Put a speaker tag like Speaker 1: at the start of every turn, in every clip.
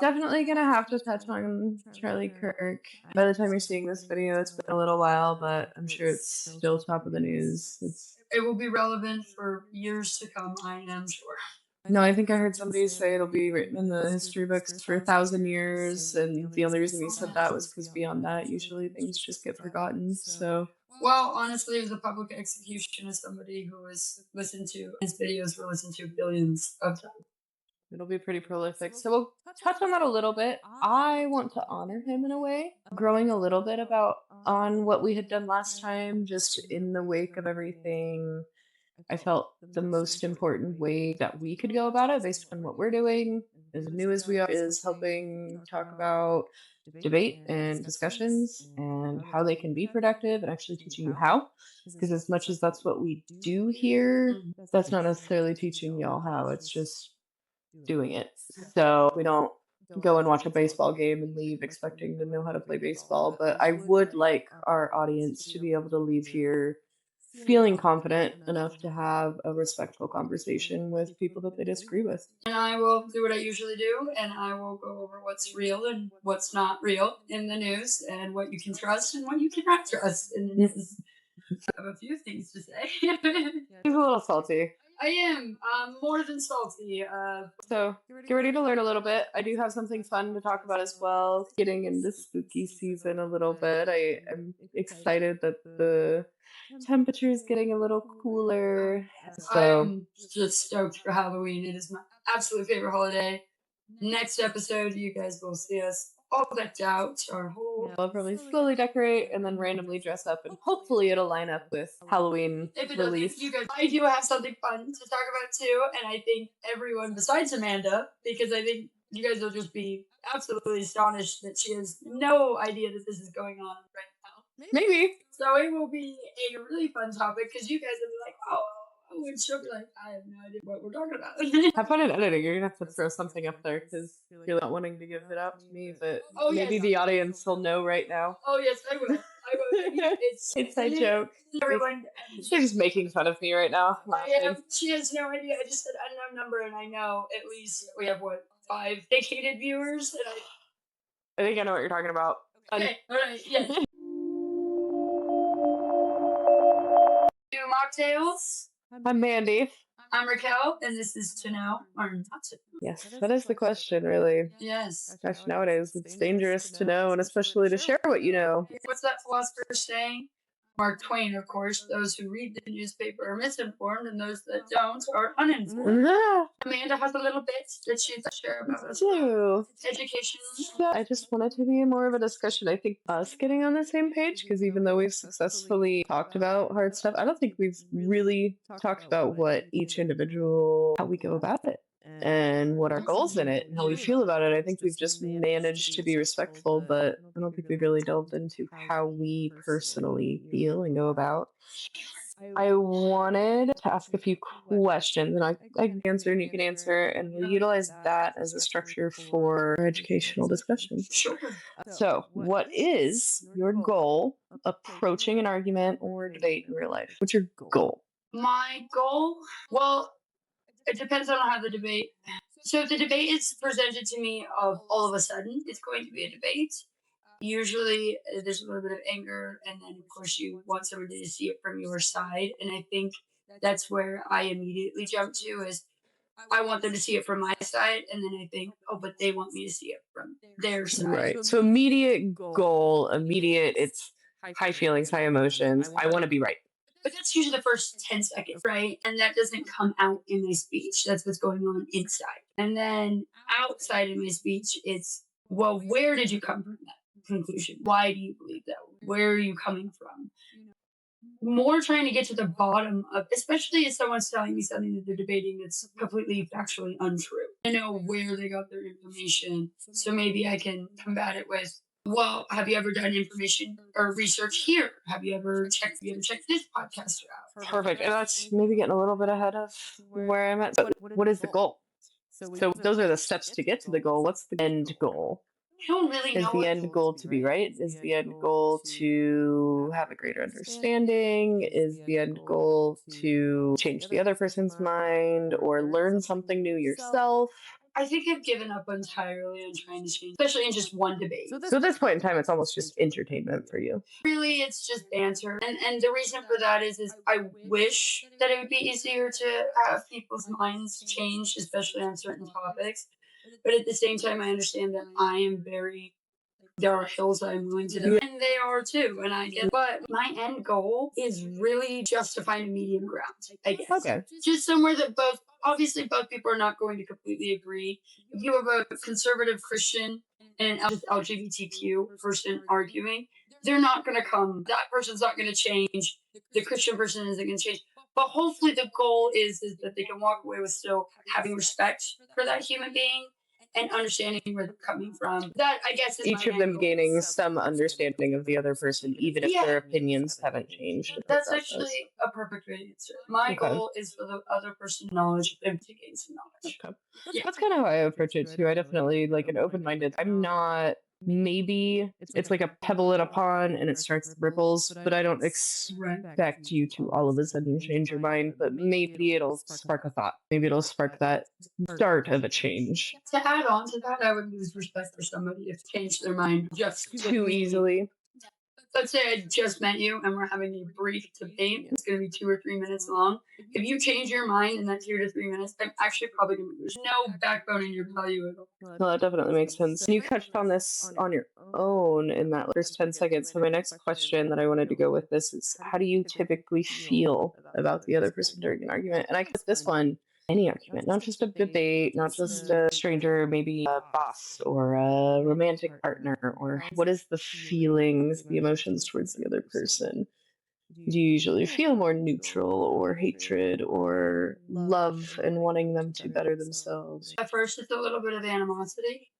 Speaker 1: Definitely gonna have to touch on Charlie Kirk. By the time you're seeing this video, it's been a little while, but I'm sure it's still top of the news.
Speaker 2: It will be relevant for years to come, I am sure.
Speaker 1: No, I think I heard somebody say it'll be written in the history books for 1,000 years, and the only reason he said that was because beyond that, usually things just get forgotten. So,
Speaker 2: well, honestly, it was a public execution of somebody who was listened to. His videos were listened to billions of times.
Speaker 1: It'll be pretty prolific. So we'll touch on that a little bit. I want to honor him in a way, growing a little bit about on what we had done last time, just in the wake of everything. I felt the most important way that we could go about it based on what we're doing, as new as we are, is helping talk about debate and discussions and how they can be productive and actually teaching you how. Because as much as that's what we do here, that's not necessarily teaching y'all how. It's just doing it. So we don't go and watch a baseball game and leave expecting to know how to play baseball. But I would like our audience to be able to leave here feeling confident enough to have a respectful conversation with people that they disagree with.
Speaker 2: And I will do what I usually do, and I will go over what's real and what's not real in the news, and what you can trust and what you cannot trust in the news. I have a few things to say.
Speaker 1: He's a little salty.
Speaker 2: I am more than salty.
Speaker 1: So get ready to learn a little bit. I do have something fun to talk about as well. Getting into spooky season a little bit. I am excited that the temperature is getting a little cooler. So
Speaker 2: I'm just stoked for Halloween. It is my absolute favorite holiday. Next episode, you guys will see us all decked out.
Speaker 1: I'll probably slowly decorate and then randomly dress up, and hopefully it'll line up with Halloween release.
Speaker 2: You guys, I do have something fun to talk about too, and I think everyone besides Amanda, because I think you guys will just be absolutely astonished that she has no idea that this is going on right now.
Speaker 1: Maybe.
Speaker 2: So it will be a really fun topic because you guys will be like, oh. And she'll be like, I have no idea what we're talking about.
Speaker 1: Have fun in editing. You're going to have to throw something up there because you're not wanting to give it out to me, but maybe the audience will know right now.
Speaker 2: Oh, yes, I will. It's
Speaker 1: a joke.
Speaker 2: Everyone.
Speaker 1: She's just making fun of me right now.
Speaker 2: Yeah, she has no idea. I just said unknown number, and I know at least we have, 5 dedicated viewers? And
Speaker 1: I think I know what you're talking about.
Speaker 2: Okay, all right, yes. Do mocktails.
Speaker 1: I'm Mandy.
Speaker 2: I'm Raquel, and this is To Know or Not To Know.
Speaker 1: Yes, that is the question, really.
Speaker 2: Yes.
Speaker 1: Gosh, nowadays it's dangerous to know, and especially to share what you know.
Speaker 2: What's that philosopher saying? Mark Twain, of course. Those who read the newspaper are misinformed, and those that don't are uninformed. Amanda has a little bit that she'd share about us. Education.
Speaker 1: I just wanted to be more of a discussion. I think us getting on the same page, because even though we've successfully talked about hard stuff, I don't think we've really talked about what each individual, how we go about it, and what our goals in it, and how we feel about it. I think we've just managed to be respectful, but I don't think we've really delved into how we personally feel and go about. I wanted to ask a few questions, and I can answer and you can answer, and we'll utilize that as a structure for our educational discussion.
Speaker 2: Sure.
Speaker 1: So, what is your goal approaching an argument or debate in real life? What's your goal?
Speaker 2: My goal? Well, it depends on how the debate. So if the debate is presented to me all of a sudden, it's going to be a debate. Usually there's a little bit of anger, and then of course you want somebody to see it from your side. And I think that's where I immediately jump to is I want them to see it from my side, and then I think, oh, but they want me to see it from their side.
Speaker 1: Right. So immediate goal, it's high feelings, high emotions. I want to be right.
Speaker 2: But that's usually the first 10 seconds, right? And that doesn't come out in my speech. That's what's going on inside. And then outside of my speech, it's, well, where did you come from that conclusion? Why do you believe that? Where are you coming from? More trying to get to the bottom of, especially if someone's telling me something that they're debating that's completely factually untrue. I know where they got their information, so maybe I can combat it with, well, have you ever done information or research here? Have you ever checked this podcaster out?
Speaker 1: Perfect. And that's maybe getting a little bit ahead of where I'm at. But what is the goal? So those are the steps to get to the goal. What's the end goal?
Speaker 2: I don't really know.
Speaker 1: Is the end goal to be right? Is the end goal to have a greater understanding? Is the end goal to change the other person's mind or learn something new yourself?
Speaker 2: I think I've given up entirely on trying to change, especially in just one debate.
Speaker 1: So at this point in time, it's almost just entertainment for you.
Speaker 2: Really, it's just banter. And the reason for that is I wish that it would be easier to have people's minds change, especially on certain topics. But at the same time, I understand that I am very there are hills I'm willing to die, and they are too. And I get, but my end goal is really just to find a medium ground, I guess.
Speaker 1: Okay.
Speaker 2: Just somewhere that obviously, both people are not going to completely agree. If you have a conservative Christian and an LGBTQ person arguing, they're not going to come. That person's not going to change. The Christian person isn't going to change. But hopefully, the goal is that they can walk away with still having respect for that human being and understanding where they're coming from. That, I guess, is
Speaker 1: Each
Speaker 2: my
Speaker 1: of them
Speaker 2: end goal.
Speaker 1: gaining some understanding of the other person, even if their opinions haven't changed. in the
Speaker 2: That's
Speaker 1: process.
Speaker 2: actually a perfect way to answer. My
Speaker 1: Okay.
Speaker 2: goal is for the other person's knowledge and to gain some knowledge.
Speaker 1: Okay.
Speaker 2: Yeah.
Speaker 1: That's kind of how I approach it too. I definitely like an open-minded. I'm not. Maybe it's like a pebble in a pond and it starts the ripples, but I don't expect you to all of a sudden change your mind. But maybe it'll spark a thought. Maybe it'll spark that start of a change.
Speaker 2: To add on to that, I would lose respect for somebody if they change their mind just
Speaker 1: Too easily.
Speaker 2: Let's say I just met you and we're having a brief debate. It's going to be 2 or 3 minutes long. If you change your mind in that 2 to 3 minutes, I'm actually probably going to lose no backbone in your value at all.
Speaker 1: Well, that definitely makes sense. And you touched on this on your own in that first 10 seconds. So my next question that I wanted to go with this is, how do you typically feel about the other person during an argument? And I guess this one, any argument, not just a debate, not just a stranger, maybe a boss or a romantic partner, or what is the feelings, the emotions towards the other person? Do you usually feel more neutral or hatred or love and wanting them to better themselves?
Speaker 2: At first, it's a little bit of animosity.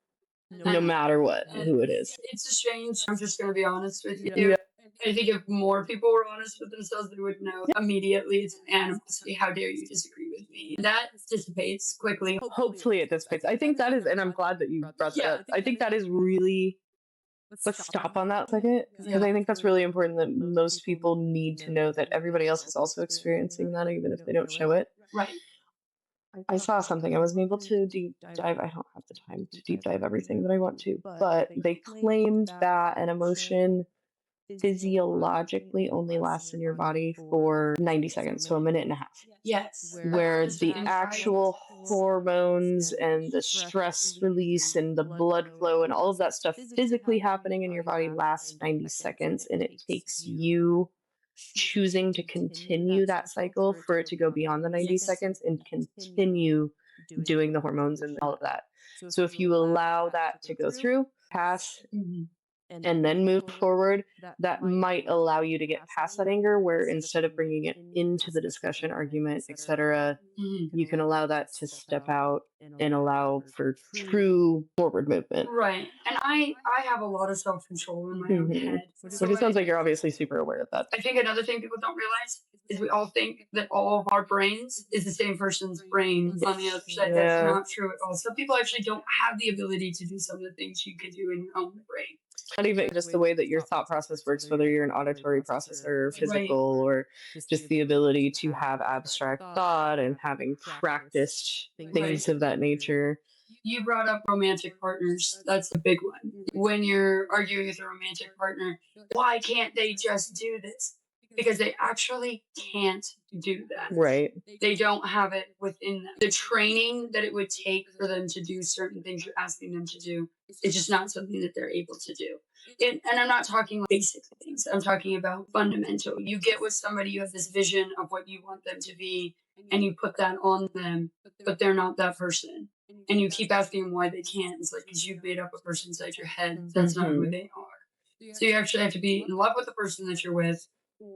Speaker 1: No matter what, who it is.
Speaker 2: It's a strange, I'm just going to be honest with you.
Speaker 1: Yeah.
Speaker 2: I think if more people were honest with themselves, they would know immediately it's an animosity. How dare you disagree with me? That dissipates quickly.
Speaker 1: Hopefully it dissipates. I think that is, and I'm glad that you brought that up. I think that is really, let's stop on that second, because I think that's really important that most people need to know that everybody else is also experiencing that, even if they don't show it.
Speaker 2: Right.
Speaker 1: I saw something. I wasn't able to deep dive. I don't have the time to deep dive everything that I want to, but they claimed that an emotion physiologically only lasts in your body for 90 seconds, so a minute and a half.
Speaker 2: Yes.
Speaker 1: Where the actual hormones and the stress release and the blood flow and all of that stuff physically happening in your body lasts 90 seconds, and it takes you choosing to continue that cycle for it to go beyond the 90 seconds and continue doing the hormones and all of that. So if you allow that to go through, pass, and then move forward, that might allow you to get past that anger, where instead of bringing it into the discussion, argument, etc., you can allow that to step out and allow for true forward movement.
Speaker 2: Right. And I have a lot of self-control in my own head.
Speaker 1: Which it sounds like you're obviously super aware of that.
Speaker 2: I think another thing people don't realize is we all think that all of our brains is the same person's brain on the other side.
Speaker 1: Yeah.
Speaker 2: That's not true at all. Some people actually don't have the ability to do some of the things you can do in your own brain.
Speaker 1: Not even just the way that your thought process works, whether you're an auditory processor or physical, or just the ability to have abstract thought and having practiced things of that nature.
Speaker 2: You brought up romantic partners. That's a big one. When you're arguing with a romantic partner, why can't they just do this? Because they actually can't do that.
Speaker 1: Right.
Speaker 2: They don't have it within them. The training that it would take for them to do certain things you're asking them to do is just not something that they're able to do. And I'm not talking basic things. I'm talking about fundamental. You get with somebody, you have this vision of what you want them to be, and you put that on them, but they're not that person. And you keep asking them why they can't. It's like, because you've made up a person inside your head. That's not who they are. So you actually have to be in love with the person that you're with,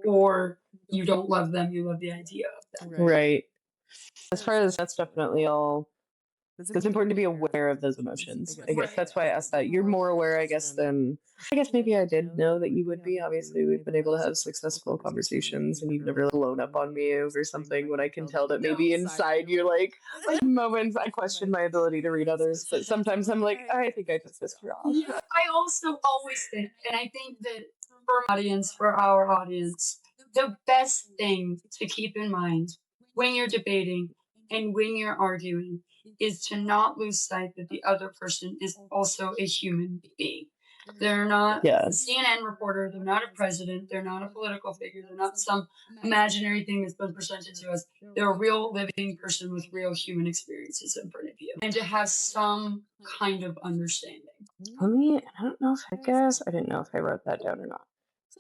Speaker 2: or you don't love them, you love the idea of them.
Speaker 1: Right. As far as that's definitely all, it's important to be aware of those emotions. I guess that's why I asked that. You're more aware, I guess, than, I guess maybe I did know that you would be. Obviously, we've been able to have successful conversations, and you've never blown up on me over something when I can tell that maybe inside you're like moments I question my ability to read others, but sometimes I'm like, I think I just pissed her off.
Speaker 2: I also always think, and I think that for our audience, the best thing to keep in mind when you're debating And when you're arguing, is to not lose sight that the other person is also a human being. They're not a CNN reporter. They're not a president. They're not a political figure. They're not some imaginary thing that's been presented to us. They're a real living person with real human experiences in front of you. And to have some kind of understanding.
Speaker 1: I don't know if I didn't know if I wrote that down or not.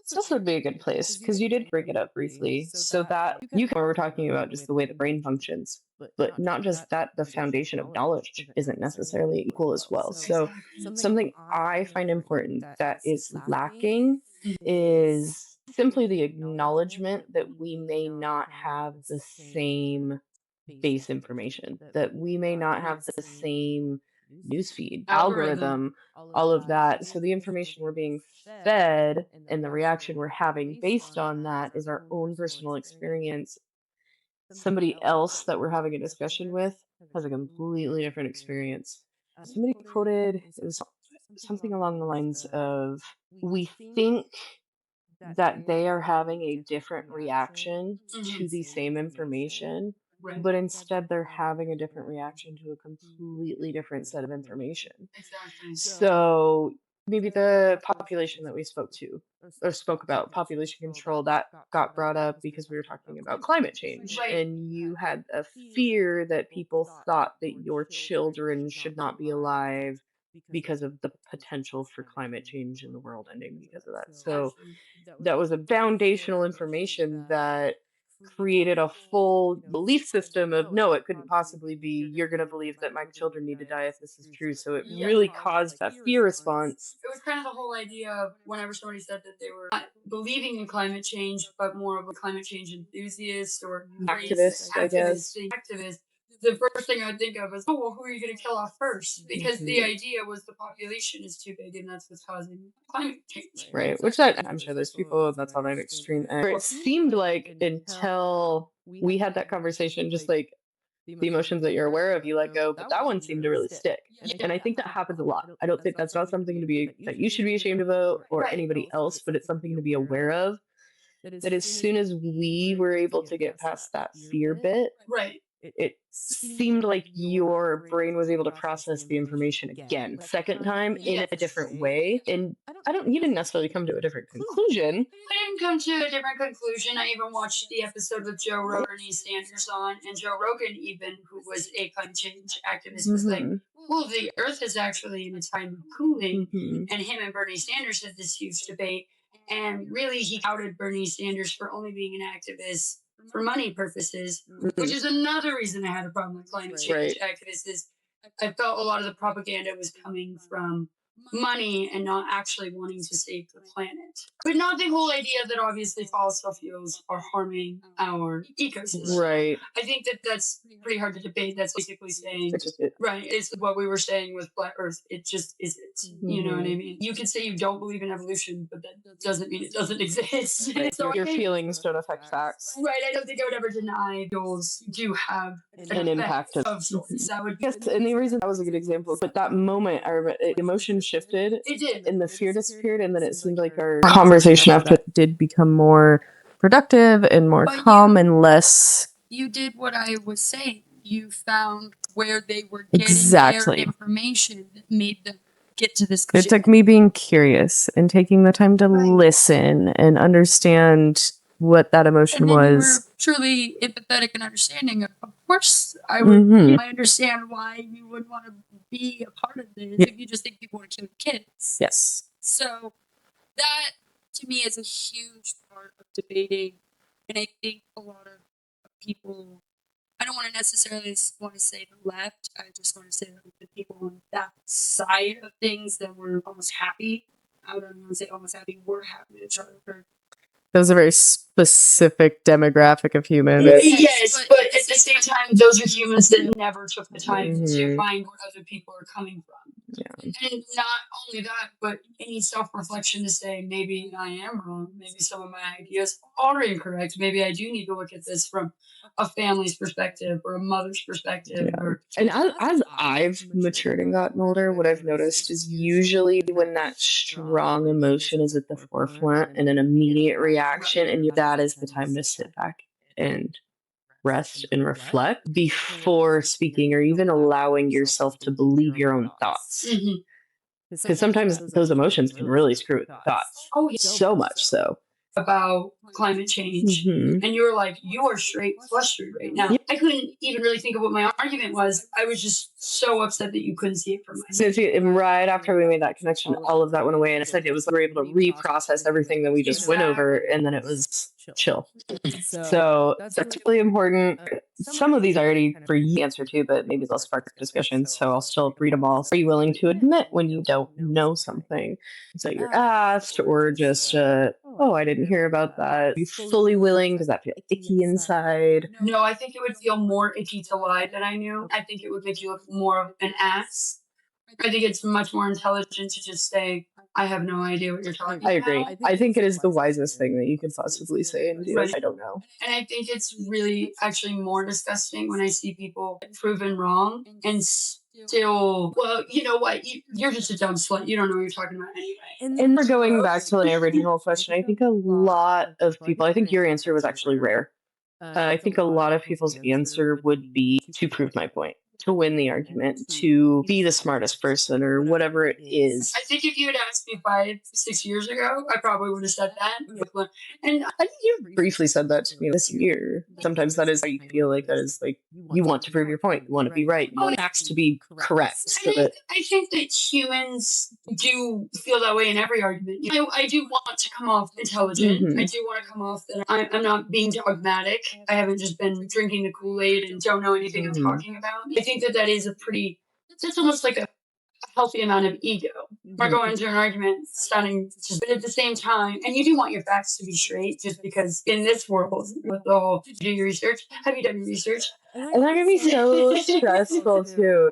Speaker 1: So this would be a good place because you did bring it up briefly. So that we're talking about just the way the brain functions, but not just that, the foundation of knowledge isn't necessarily equal as well. So something I find important that is lacking is simply the acknowledgement that we may not have the same base information, that we may not have the same newsfeed, algorithm, all of that. So the information we're being fed and the reaction we're having based on that is our own personal experience. Somebody else that we're having a discussion with has a completely different experience. Somebody quoted, it was something along the lines of, we think that they are having a different reaction to the same information, but instead they're having a different reaction to a completely different set of information.
Speaker 2: Exactly.
Speaker 1: So maybe the population that we spoke about, population control, that got brought up because we were talking about climate change.
Speaker 2: Right.
Speaker 1: And you had a fear that people thought that your children should not be alive because of the potential for climate change and the world ending because of that. So that was a foundational information that created a full belief system of no, it couldn't possibly be. You're going to believe that my children need to die if this is true. So it really caused that fear response.
Speaker 2: It was kind of the whole idea of whenever somebody said that they were not believing in climate change, but more of a climate change enthusiast or
Speaker 1: Activist, I guess.
Speaker 2: Activist. The first thing I would think of is, oh, well, who are you going to kill off first? Because the idea was the population is too big and that's what's causing climate change.
Speaker 1: Right, which I'm sure there's people that's on an extreme end. It seemed like until we had that conversation, just like the emotions that you're aware of, you let go, but that one seemed to really stick. And I think that happens a lot. I don't think that's not something that you should be ashamed of or anybody else, but it's something to be aware of. That as soon as we were able to get past that fear bit,
Speaker 2: right,
Speaker 1: it seemed like your brain was able to process the information again, second time in a different way. And you didn't necessarily come to a different conclusion.
Speaker 2: I didn't come to a different conclusion. I even watched the episode with Joe Rogan, Bernie Sanders on, and Joe Rogan, even, who was a climate change activist, was like, well, the Earth is actually in a time of cooling. And him and Bernie Sanders had this huge debate. And really, he outed Bernie Sanders for only being an activist for money purposes, which is another reason I had a problem with climate change activists. Is I felt a lot of the propaganda was coming from money and not actually wanting to save the planet. But not the whole idea that obviously fossil fuels are harming our ecosystem.
Speaker 1: Right.
Speaker 2: I think that that's pretty hard to debate. That's basically saying, right, it's what we were saying with Flat Earth. It just isn't. You know what I mean? You could say you don't believe in evolution, but that doesn't mean it doesn't exist.
Speaker 1: Right.
Speaker 2: So
Speaker 1: your feelings don't affect facts.
Speaker 2: Right. I don't think I would ever deny fuels do have
Speaker 1: an impact
Speaker 2: of sorts. That would
Speaker 1: yes, and the reason that was a good example, but that moment, I remember, emotion shifted.
Speaker 2: It did.
Speaker 1: And the fear disappeared, and then it seemed like our conversation after did become more productive and more calm and less.
Speaker 2: You did what I was saying. You found where they were getting their information that made them get to this.
Speaker 1: It took me being curious and taking the time to listen and understand what that emotion was.
Speaker 2: You were truly empathetic and understanding. Of course, I would. I understand why you would want to be a part of this if you just think people want to kill kids.
Speaker 1: Yes.
Speaker 2: So that to me is a huge part of debating, and I think a lot of people. I don't want to necessarily want to say the left. I just want to say that the people on that side of things that were almost happy. I don't want to say almost happy. We're happy that Charlie Kirk.
Speaker 1: That was a very specific demographic of humans.
Speaker 2: Yes, but at the same time, those are humans that never took the time to find where other people are coming from.
Speaker 1: Yeah.
Speaker 2: And not only that, but any self-reflection to say, maybe I am wrong. Maybe some of my ideas are incorrect. Maybe I do need to look at this from a family's perspective or a mother's perspective.
Speaker 1: Yeah. And as I've matured and gotten older, what I've noticed is usually when that strong emotion is at the forefront and an immediate reaction, and that is the time to sit back and rest and reflect before speaking or even allowing yourself to believe your own thoughts.
Speaker 2: Mhm.
Speaker 1: Because sometimes those emotions can really screw with thoughts.
Speaker 2: Oh, yeah.
Speaker 1: So much so.
Speaker 2: About climate change.
Speaker 1: Mhm.
Speaker 2: And you were like, you are straight flustered right now.
Speaker 1: Yep.
Speaker 2: I couldn't even really think of what my argument was. I was just so upset that you couldn't see it for myself.
Speaker 1: And right after we made that connection, all of that went away. And I said it was we were able to reprocess everything that we just went over, and then it was chill. So that's really important. Some of these I already for you answer to, but maybe they'll spark discussion. So I'll still read them all. Are you willing to admit when you don't know something? So you're asked, or just, oh, I didn't hear about that. Are you fully willing? Does that feel icky inside?
Speaker 2: No, I think it would feel more icky to lie that I knew. I think it would make you look more of an ass. I think it's much more intelligent to just say, I have no idea what you're talking
Speaker 1: I
Speaker 2: about.
Speaker 1: agree. I think it is the wisest thing that you could possibly say and do.
Speaker 2: Right.
Speaker 1: I don't know.
Speaker 2: And I think it's really actually more disgusting when I see people proven wrong and still, well, you know what? You're just a dumb slut. You don't know what you're talking about anyway.
Speaker 1: And we're going back to the original question. I think a lot of people, I think your answer was actually rare. I think a lot of people's answer would be to prove my point, to win the argument, to be the smartest person, or whatever it is.
Speaker 2: I think if you had asked me 5-6 years ago, I probably would have said that. And
Speaker 1: I think you briefly said that to me this year. Sometimes that is how you feel like that is like you want to prove your point, you want to be right, you want facts to be correct. So that
Speaker 2: I think that humans do feel that way in every argument. I do want to come off intelligent.
Speaker 1: Mhm.
Speaker 2: I do want to come off that I'm not being dogmatic. I haven't just been drinking the Kool-Aid and don't know anything I'm talking about. I think that is that's almost like a healthy amount of ego. Or going into an argument sounding just, but at the same time, and you do want your facts to be straight, just because in this world, with the whole do your research, have you done your research?
Speaker 1: and that can be so stressful too.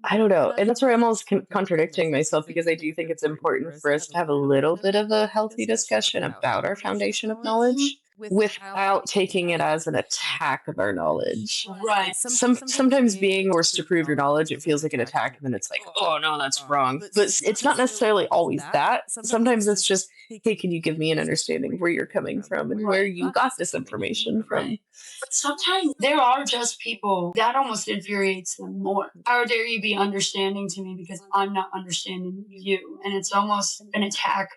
Speaker 1: I don't know. And that's where I'm almost contradicting myself because I do think it's important for us to have a little bit of a healthy discussion about our foundation of knowledge without taking it as an attack of our knowledge.
Speaker 2: Right.
Speaker 1: Sometimes being forced to prove your knowledge, it feels like an attack, and then it's like, oh no, that's wrong. But it's not necessarily always that. Sometimes it's just, hey, can you give me an understanding of where you're coming from and where you got this information from?
Speaker 2: But sometimes there are just people that almost infuriates them more. How dare you be understanding to me because I'm not understanding you? And it's almost an attack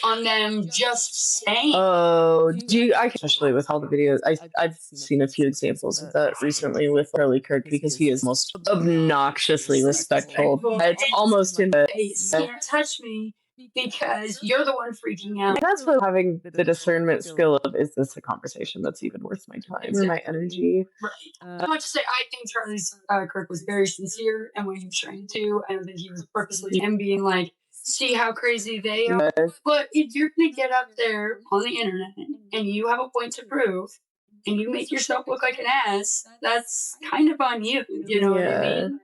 Speaker 2: on them just saying.
Speaker 1: Oh, especially with all the videos, I've seen a few examples of that recently with Charlie Kirk because he is most obnoxiously respectful. It's almost in the
Speaker 2: You can't touch me because you're the one freaking out.
Speaker 1: That's what having the discernment skill of, is this a conversation that's even worth my time or my energy?
Speaker 2: Right. I want to say I think Charlie Kirk was very sincere and what he was trying to do. I don't think he was purposely him being like, see how crazy they are. But if you're going to get up there on the internet and you have a point to prove and you make yourself look like an ass, that's kind of on you. You know what I mean?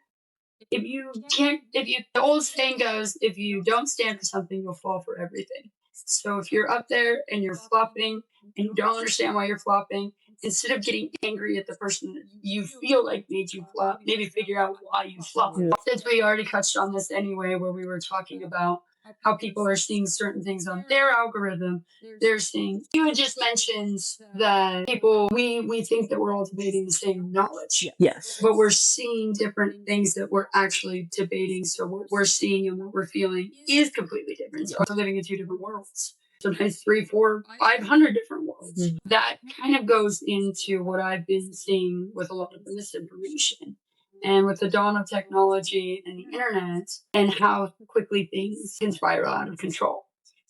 Speaker 2: The old saying goes, if you don't stand for something, you'll fall for everything. So if you're up there and you're flopping and you don't understand why you're flopping, instead of getting angry at the person that you feel like made you flop, maybe figure out why you flop. Since we already touched on this anyway, where we were talking about how people are seeing certain things on their algorithm, they're seeing. You had just mentioned that people, we think that we're all debating the same knowledge.
Speaker 1: Yes.
Speaker 2: But we're seeing different things that we're actually debating. So what we're seeing and what we're feeling is completely different. So we're living in two different worlds. Sometimes 3, 4, 500 different worlds.
Speaker 1: Mhm.
Speaker 2: That kind of goes into what I've been seeing with a lot of the misinformation. And with the dawn of technology and the internet and how quickly things can spiral out of control.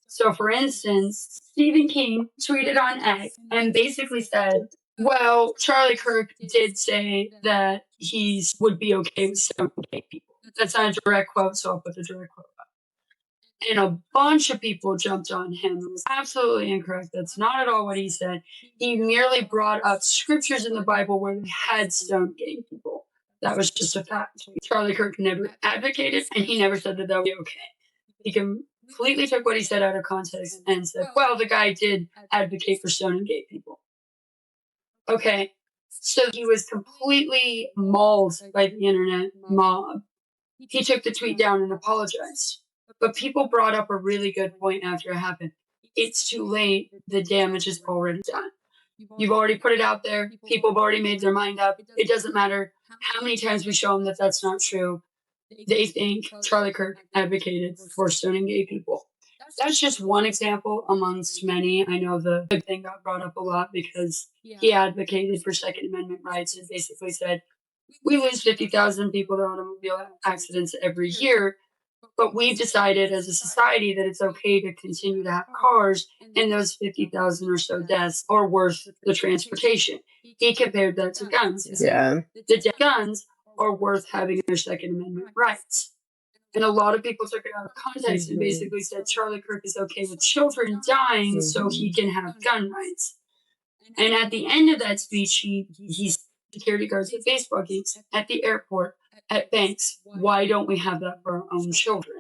Speaker 2: So, for instance, Stephen King tweeted on X and basically said, well, Charlie Kirk did say that he would be okay with some gay people. That's not a direct quote, so I'll put the direct quote up. And a bunch of people jumped on him. It was absolutely incorrect. That's not at all what he said. He merely brought up scriptures in the Bible where they had stoned gay people. That was just a fact. Charlie Kirk never advocated, and he never said that would be okay. He completely took what he said out of context and said, well, the guy did advocate for stoning gay people. Okay, so he was completely mauled by the internet mob. He took the tweet down and apologized. But people brought up a really good point after it happened. It's too late. The damage is already done. You've already put it out there. People have already made their mind up. It doesn't matter how many times we show them that that's not true. They think Charlie Kirk advocated for stoning gay people. That's just one example amongst many. I know the big thing got brought up a lot because he advocated for Second Amendment rights and basically said, we lose 50,000 people to automobile accidents every year, but we've decided as a society that it's okay to continue to have cars, and those 50,000 or so deaths are worth the transportation. He compared that to guns. He said, the guns are worth having their Second Amendment rights. And a lot of people took it out of context and basically said Charlie Kirk is okay with children dying so he can have gun rights. And at the end of that speech, he security guards at baseball games, at the airport, at banks. Why don't we have that for our own children?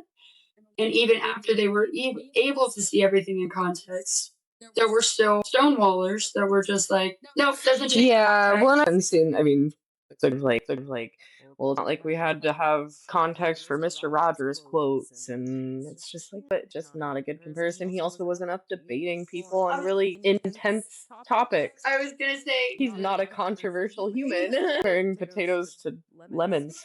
Speaker 2: And even after they were able to see everything in context, there were still stonewallers that were just like, no, it doesn't change.
Speaker 1: Yeah, well, and I've seen, I mean, sort of like, well, it's not like we had to have context for Mr. Rogers' quotes, and it's just like, but just not a good comparison. He also wasn't up debating people on really intense topics.
Speaker 2: I was gonna say
Speaker 1: He's not a controversial human comparing potatoes to lemons.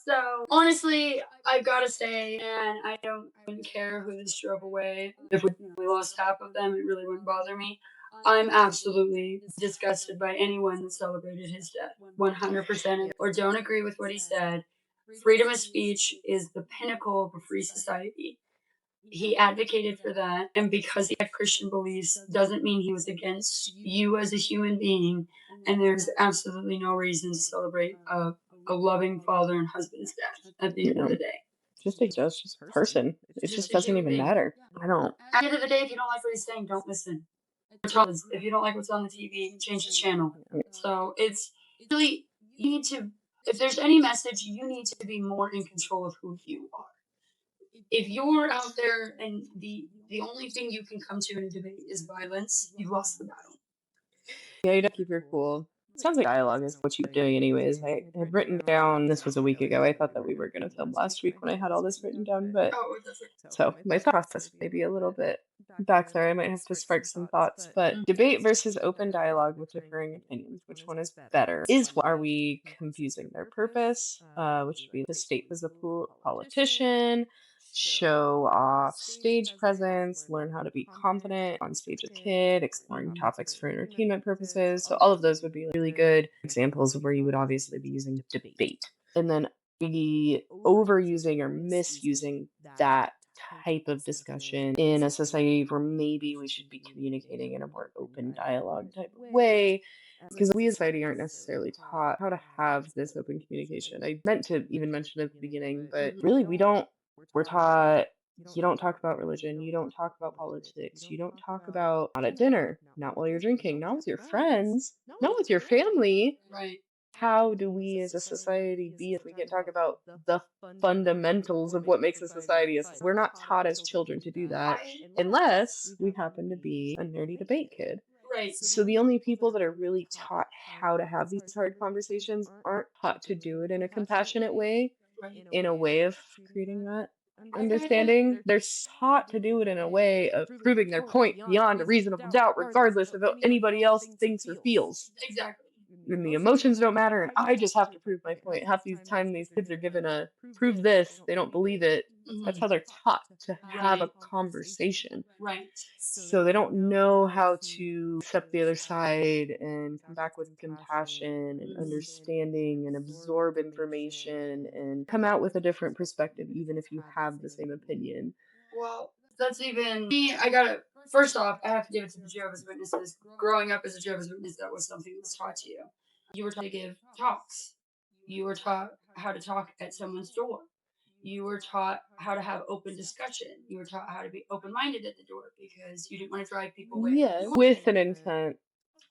Speaker 2: So honestly, I've got to say, and I don't even care who this drove away. If we lost half of them, it really wouldn't bother me. I'm absolutely disgusted by anyone that celebrated his death, 100%, or don't agree with what he said. Freedom of speech is the pinnacle of a free society. He advocated for that, and because he had Christian beliefs doesn't mean he was against you as a human being, and there's absolutely no reason to celebrate a loving father and husband's death at the end of the day.
Speaker 1: Just a person. It just doesn't even matter. I don't.
Speaker 2: At the end of the day, if you don't like what he's saying, don't listen. If you don't like what's on the TV, change the channel. So it's really, you need to, if there's any message, you need to be more in control of who you are. If you're out there and the only thing you can come to in a debate is violence, you've lost the battle.
Speaker 1: Yeah, you don't keep your cool. It sounds like dialogue is what you're doing anyways. I had written down, this was a week ago. I thought that we were going to film last week when I had all this written down, but so my thought process may be a little bit back there. I might have to spark some thoughts, but debate versus open dialogue with differing opinions. Which one is better? Are we confusing their purpose, which would be to state as a politician, show off stage presence, learn how to be confident on stage as a kid, exploring topics for entertainment purposes. So all of those would be really good examples of where you would obviously be using debate. And then be overusing or misusing that type of discussion in a society where maybe we should be communicating in a more open dialogue type of way, because we as society aren't necessarily taught how to have this open communication. I meant to even mention it at the beginning, but really we don't. We're taught you don't talk about religion, you don't talk about politics, you don't talk about not at dinner, not while you're drinking, not with your friends, not with your family.
Speaker 2: Right.
Speaker 1: How do we as a society be if we can talk about the fundamentals of what makes a society a society? We're not taught as children to do that unless we happen to be a nerdy debate kid.
Speaker 2: Right.
Speaker 1: So the only people that are really taught how to have these hard conversations aren't taught to do it in a compassionate way, in a way of creating that understanding. They're taught to do it in a way of proving their point beyond a reasonable doubt, regardless of what anybody else thinks or feels.
Speaker 2: Exactly.
Speaker 1: And the emotions don't matter, and I just have to prove my point. Half the time these kids are given a prove this, they don't believe it. That's how they're taught to have a conversation.
Speaker 2: Right.
Speaker 1: So they don't know how to accept the other side and come back with compassion and understanding and absorb information and come out with a different perspective, even if you have the same opinion.
Speaker 2: Well, that's even me. First off, I have to give it to the Jehovah's Witnesses. Growing up as a Jehovah's Witness, that was something that was taught to you. You were taught to give talks. You were taught how to talk at someone's door. You were taught how to have open discussion. You were taught how to be open-minded at the door because you didn't want to drive people away.
Speaker 1: Yeah, with an intent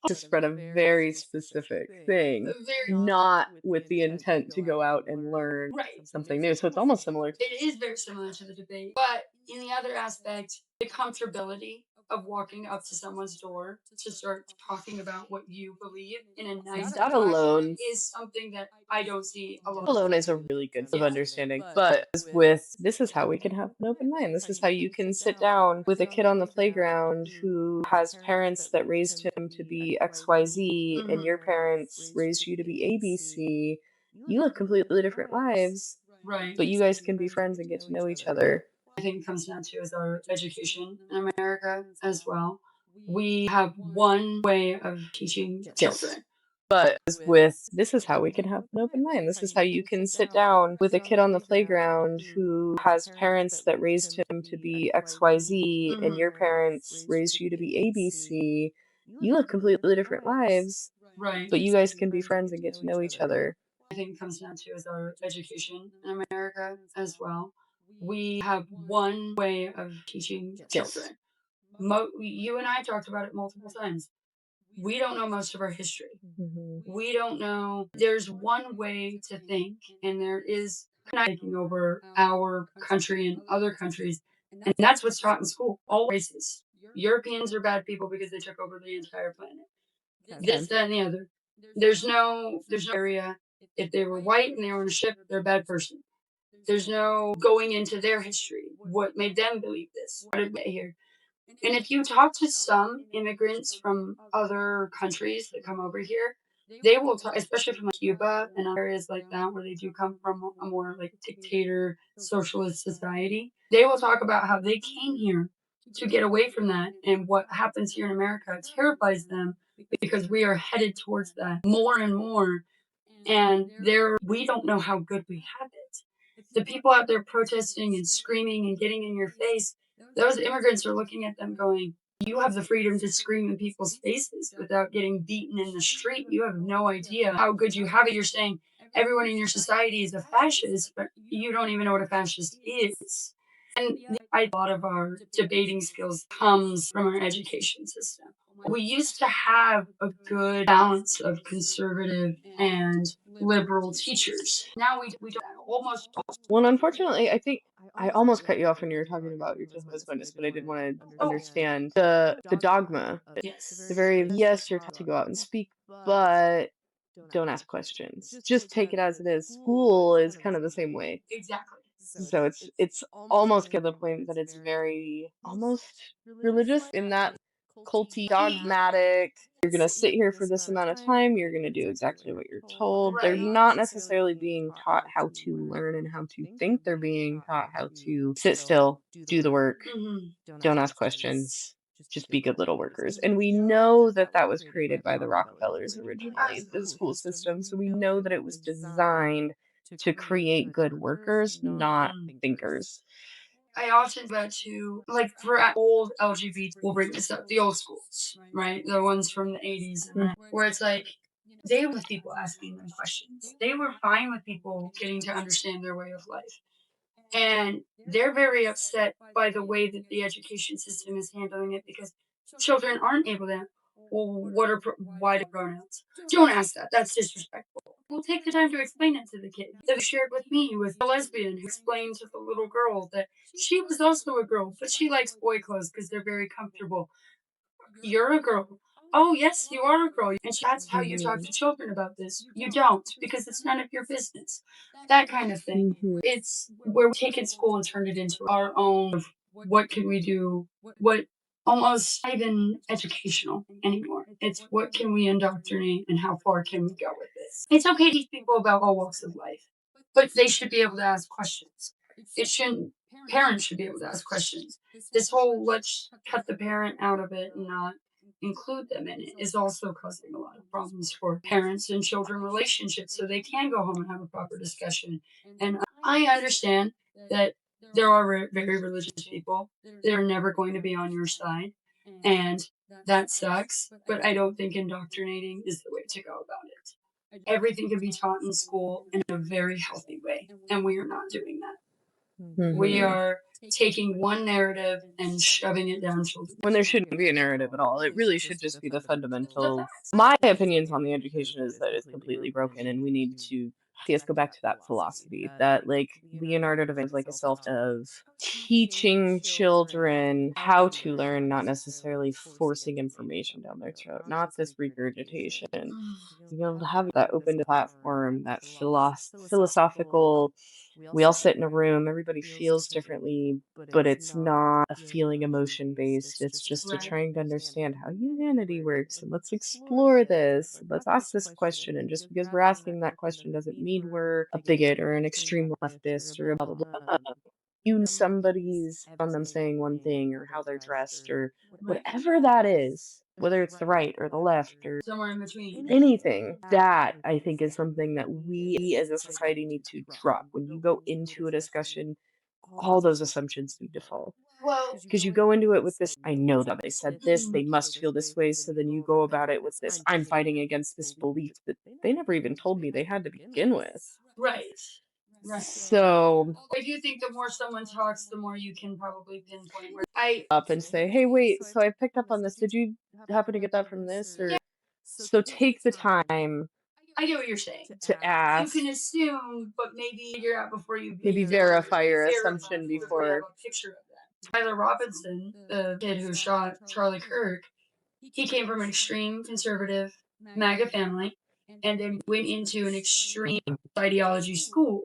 Speaker 1: to spread a very specific thing, not with the intent to go out and learn something new. So it's almost similar.
Speaker 2: It is very similar to the debate. But in the other aspect, the comfortability of walking up to someone's door to start talking about what you believe in a nice
Speaker 1: That
Speaker 2: way
Speaker 1: alone
Speaker 2: is something that I don't see a lot.
Speaker 1: alone is a really good of
Speaker 2: Yeah.
Speaker 1: understanding. But with this is how we can have an open mind. This is how you can sit down with a kid on the playground who has parents that raised him to be XYZ and your parents raised you to be ABC. You live completely different lives,
Speaker 2: Right.
Speaker 1: but you guys can be friends and get to know each other.
Speaker 2: I think it comes down to is our education in America as well. We have one way of teaching
Speaker 1: Yes.
Speaker 2: children.
Speaker 1: But with this is how we can have an open mind. This is how you can sit down with a kid on the playground who has parents that raised him to be XYZ and your parents raised you to be ABC. You live completely different lives,
Speaker 2: Right.
Speaker 1: but you guys can be friends and get to know each other.
Speaker 2: I think it comes down to is our education in America as well. We have one way of teaching
Speaker 1: Yes.
Speaker 2: children. You and I talked about it multiple times. We don't know most of our history.
Speaker 1: Mhm.
Speaker 2: We don't know. There's one way to think, and there is taking over our country and other countries. And that's what's taught in school. All races. Europeans are bad people because they took over the entire planet. This, that, and the other. There's no area. If they were white and they were on a ship, they're a bad person. There's no going into their history. What made them believe this? What did they here? And if you talk to some immigrants from other countries that come over here, they will talk, especially from like Cuba and areas like that where they do come from a more like dictator socialist society. They will talk about how they came here to get away from that, and what happens here in America terrifies them because we are headed towards that more and more. And we don't know how good we have it. The people out there protesting and screaming and getting in your face, those immigrants are looking at them going, you have the freedom to scream in people's faces without getting beaten in the street. You have no idea how good you have it. You're saying everyone in your society is a fascist, but you don't even know what a fascist is. And a lot of our debating skills comes from our education system. We used to have a good balance of conservative and liberal teachers. Now we don't almost.
Speaker 1: Well, unfortunately, I think I almost cut you off when you were talking about your Jehovah's Witness, but I did want to understand the dogma.
Speaker 2: Yes.
Speaker 1: The very yes, you're taught to go out and speak, but don't ask questions. Just take it as it is. School is kind of the same way.
Speaker 2: Exactly.
Speaker 1: So it's almost get to the point that it's very almost religious in that culty, dogmatic. You're gonna sit here for this amount of time. You're gonna do exactly what you're told. They're
Speaker 2: Right.
Speaker 1: not necessarily being taught how to learn and how to think. They're being taught how to sit still, do the work,
Speaker 2: Mhm.
Speaker 1: don't ask questions, just be good little workers. And we know that that was created by the Rockefellers originally, the school system. So we know that it was designed to create good workers, not thinkers.
Speaker 2: I often go to like for old LGBT. We'll bring this up. The old schools, right? The ones from the 80s, where it's like they were with people asking them questions. They were fine with people getting to understand their way of life. And they're very upset by the way that the education system is handling it because children aren't able to. Well, why do pronouns? Don't ask that. That's disrespectful. We'll take the time to explain it to the kid. They shared with me with a lesbian who explained to the little girl that she was also a girl, but she likes boy clothes because they're very comfortable. You're a girl. Oh, yes, you are a girl. And that's how you talk to children about this. You don't, because it's none of your business. That kind of thing.
Speaker 1: Mhm.
Speaker 2: It's where we take in school and turn it into our own of what can we do, what almost not even educational anymore. It's what can we indoctrinate and how far can we go with this. It's okay to teach people about all walks of life, but they should be able to ask questions. It shouldn't, parents should be able to ask questions. This whole let's cut the parent out of it and not include them in it is also causing a lot of problems for parents and children relationships so they can go home and have a proper discussion. And I understand that there are very religious people that are never going to be on your side, and that sucks, but I don't think indoctrinating is the way to go about it. Everything can be taught in school in a very healthy way, and we are not doing that. We
Speaker 1: Mhm.
Speaker 2: are taking one narrative and shoving it down children's.
Speaker 1: When there shouldn't be a narrative at all. It really should just be the
Speaker 2: The
Speaker 1: fundamentals.
Speaker 2: facts.
Speaker 1: My opinions on the education is that it's completely broken and we need to see us go back to that philosophy that like Leonardo da Vinci like a self of teaching children how to learn, not necessarily forcing information down their throat, not this regurgitation. You know, have that open platform, that philosophical. We all sit in a room, everybody feels differently, but it's not a feeling emotion based. It's just to
Speaker 2: Right.
Speaker 1: trying to understand how humanity works and let's explore this. Let's ask this question. And just because we're asking that question doesn't mean we're a bigot or an extreme leftist or a blah blah blah. You somebody's on them saying one thing or how they're dressed or
Speaker 2: Right.
Speaker 1: whatever that is, whether it's the right or the left or
Speaker 2: Somewhere in between.
Speaker 1: anything, that I think is something that we as a society need to drop. When you go into a discussion, all those assumptions need to fall.
Speaker 2: Well,
Speaker 1: Because you go into it with this, I know that they said this,
Speaker 2: mhm,
Speaker 1: they must feel this way. So then you go about it with this, I'm fighting against this belief that they never even told me they had to begin with.
Speaker 2: right. Right.
Speaker 1: So
Speaker 2: I do think the more someone talks, the more you can probably pinpoint where I
Speaker 1: up and say, hey, wait, so I picked up on this. Did you happen to get that from this?
Speaker 2: yeah,
Speaker 1: Or so take the time
Speaker 2: I get what you're saying.
Speaker 1: to
Speaker 2: You
Speaker 1: ask,
Speaker 2: can assume, but maybe figure out before you
Speaker 1: maybe verify your assumption
Speaker 2: before you have
Speaker 1: before.
Speaker 2: a picture of that. Tyler Robinson, the kid who shot Charlie Kirk, he came from an extreme conservative MAGA family and then went into an extreme ideology school.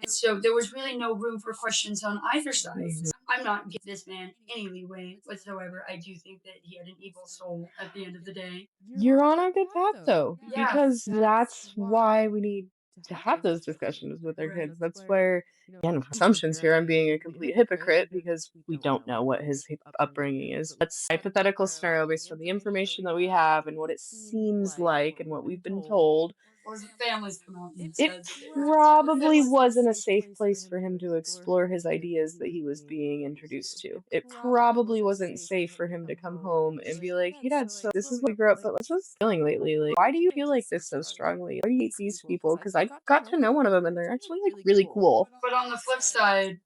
Speaker 2: And so there was really no room for questions on either side.
Speaker 1: Mhm.
Speaker 2: I'm not giving this man any leeway whatsoever. I do think that he had an evil soul at the end of the day.
Speaker 1: You're on a good path though,
Speaker 2: Yeah.
Speaker 1: because that's why we need to have those discussions with our
Speaker 2: Right.
Speaker 1: kids. That's where, again, assumptions here, I'm being a complete hypocrite because we don't know what his upbringing is. That's hypothetical scenario based on the information that we have and what it seems like and what we've been told.
Speaker 2: Or the families come out and
Speaker 1: It
Speaker 2: said that they were
Speaker 1: probably wasn't a safe place for him to explore his ideas that he was being introduced to. It probably wasn't safe for him to come home and be like, "Hey, Dad, so this is what I grew up, but what's this feeling lately? Like, why do you feel like this so strongly? Why do you hate these people?" Because I got to know one of them, and they're actually like really cool.
Speaker 2: but on the flip side,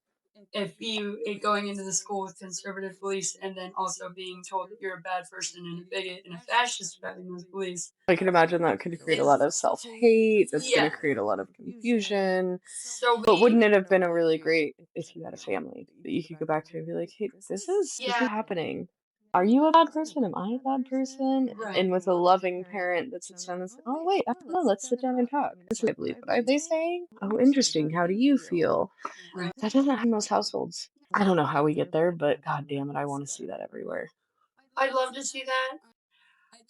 Speaker 2: if you going into the school with conservative beliefs and then also being told that you're a bad person and a bigot and a fascist for having those beliefs
Speaker 1: I can imagine that could create a lot
Speaker 2: is
Speaker 1: of self-hate. That's going
Speaker 2: yeah.
Speaker 1: to create a lot of confusion.
Speaker 2: So
Speaker 1: But
Speaker 2: we
Speaker 1: wouldn't it have been a really great if you had a family that you could go back to and be like, "Hey, this is
Speaker 2: yeah,
Speaker 1: happening. Are you a bad person? Am I a bad person?"
Speaker 2: right.
Speaker 1: And with a loving parent that sits down and says, "Oh, wait, I don't know. Let's sit down and talk. This is what I believe. What are they saying? Oh, interesting. How do you feel?"
Speaker 2: Right.
Speaker 1: That doesn't happen in most households. I don't know how we get there, but god damn it, I want to see that everywhere.
Speaker 2: I'd love to see that.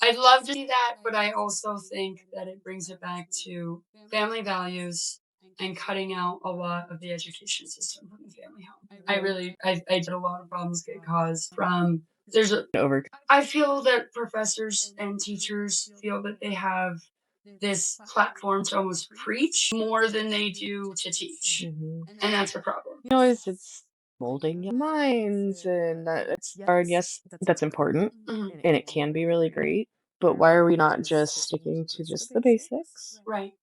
Speaker 2: I'd love to see that, but I also think that it brings it back to family values and cutting out a lot of the education system from the family home. I did a lot of problems get caused from there's a
Speaker 1: Over.
Speaker 2: I feel that professors and teachers feel that they have this platform to almost preach more than they do to teach.
Speaker 1: Mhm.
Speaker 2: And that's a problem.
Speaker 1: You know, it's molding your minds, and it's hard. Yes, that's important,
Speaker 2: Mhm.
Speaker 1: and it can be really great. But why are we not just sticking to just the basics?
Speaker 2: Right.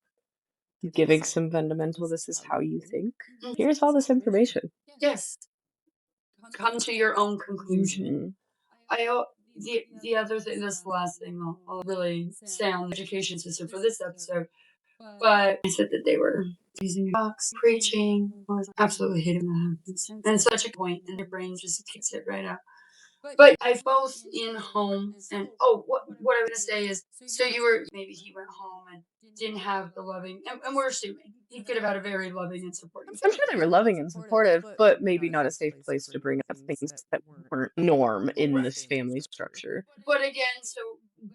Speaker 1: Giving some fundamental, this is how you think.
Speaker 2: Mm.
Speaker 1: Here's all this information.
Speaker 2: Yes. Come to your own conclusion.
Speaker 1: Mhm.
Speaker 2: The other thing, this is the last thing I'll really say on the education system for this episode, but I said that they were using box preaching. I was absolutely hating when that happens. And it's such a point, and your brain just kicks it right out. But I both in home and oh, what I was gonna say is, so you were maybe he went home and didn't have the loving, and we're assuming he could have had a very loving and supporting
Speaker 1: I'm sure they were loving and supportive, but maybe not a safe place to bring up things that weren't norm in
Speaker 2: right.
Speaker 1: this family structure.
Speaker 2: But again,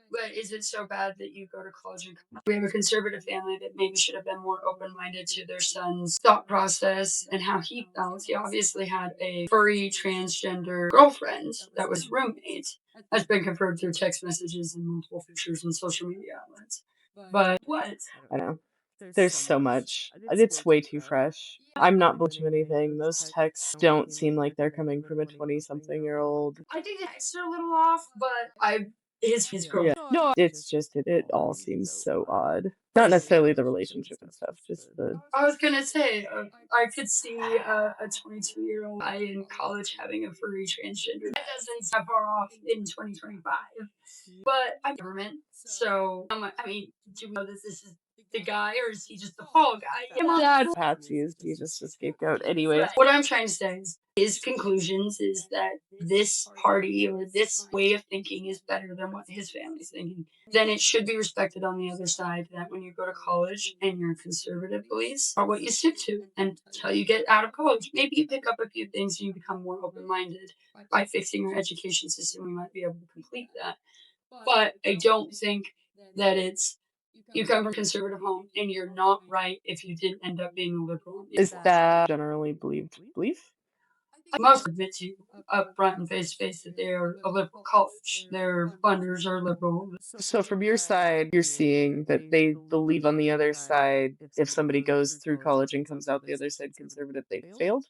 Speaker 2: but is it so bad that you go to college and we have a conservative family that maybe should have been more open minded to their son's thought process and how he felt? He obviously had a furry transgender girlfriend that was roommate. That's been confirmed through text messages and multiple pictures and social media outlets. But what?
Speaker 1: I know. There's so much. It's way too fresh. I'm not believing anything. Those texts don't seem like they're coming from a 20-something-year-old.
Speaker 2: I think the texts are a little off, but I his
Speaker 1: Yeah.
Speaker 2: girlfriend.
Speaker 1: No, it's just it all seems so odd. Not necessarily the relationship and stuff, just the
Speaker 2: I was gonna say, I could see a 22-year-old guy in college having a furry transgender. That doesn't sound far off in 2025. But I'm government, so I mean, do we know that this is the guy, or is he just the fall guy? You know?
Speaker 1: Dad Patsy is he's just a scapegoat anyways.
Speaker 2: Right. What I'm trying to say is his conclusions is that this party or this way of thinking is better than what his family's thinking. Then it should be respected on the other side that when you go to college and your conservative beliefs are what you stick to until you get out of college. Maybe you pick up a few things and you become more open minded. By fixing our education system, we might be able to complete that. But I don't think that it's you come from a conservative home and you're not right if you didn't end up being a liberal.
Speaker 1: Is that generally believed belief?
Speaker 2: Most admit to you up front and face to face that they are a liberal college. Their funders are liberal.
Speaker 1: So from your side, you're seeing that they believe on the other side, if somebody goes through college and comes out the other side conservative, they failed?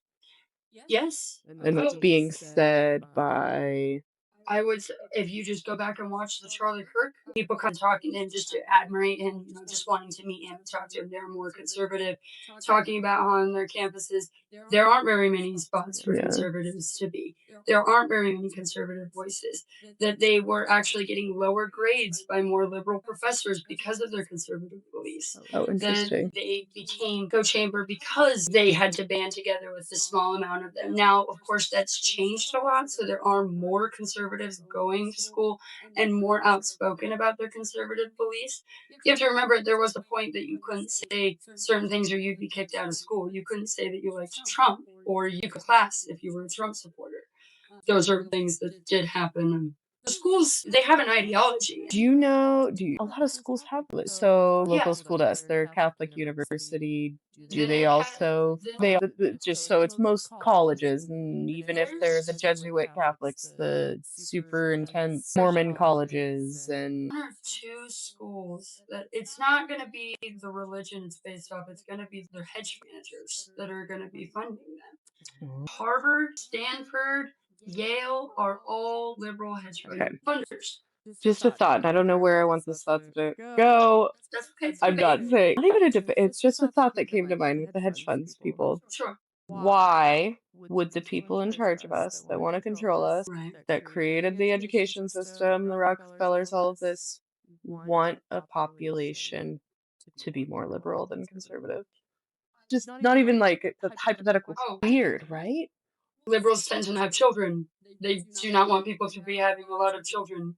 Speaker 2: Yes.
Speaker 1: And that's being said by
Speaker 2: I would say if you just go back and watch the Charlie Kirk, people kind of talking to him just to admire him, just wanting to meet him and talk to him. They're more conservative, talking about how on their campuses there aren't very many spots for
Speaker 1: yeah.
Speaker 2: conservatives to be. There aren't very many conservative voices. That they were actually getting lower grades by more liberal professors because of their conservative beliefs.
Speaker 1: Oh, interesting.
Speaker 2: That they became co-chamber because they had to band together with a small amount of them. Now, of course, that's changed a lot, so there are more conservatives going to school and more outspoken about their conservative beliefs. You have to remember there was a point that you couldn't say certain things or you'd be kicked out of school. You couldn't say that you liked Trump or you could class if you were a Trump supporter. Those are things that did happen. The schools, they have an ideology.
Speaker 1: A lot of schools have this. So local school to us, they're Catholic university. Do they also, just so it's most colleges, and even if they're the Jesuit Catholics, the super intense Mormon colleges, and
Speaker 2: one or two schools that it's not going to be the religion it's based off, it's going to be their hedge managers that are going to be funding them. Harvard, Stanford, Yale are all liberal hedge fund funders.
Speaker 1: just a thought. And I don't know where I want this thought to go.
Speaker 2: That's okay.
Speaker 1: I'm not saying, not even a debate. It's just a thought that came to mind with the hedge funds people.
Speaker 2: Sure.
Speaker 1: Why would the people in charge of us that want to control us,
Speaker 2: Right.
Speaker 1: that created the education system, the Rockefellers, all of this, want a population to be more liberal than conservative? Just not even like the hypothetical.
Speaker 2: Oh,
Speaker 1: Weird, right?
Speaker 2: liberals tend to not have children. They do not want people to be having a lot of children.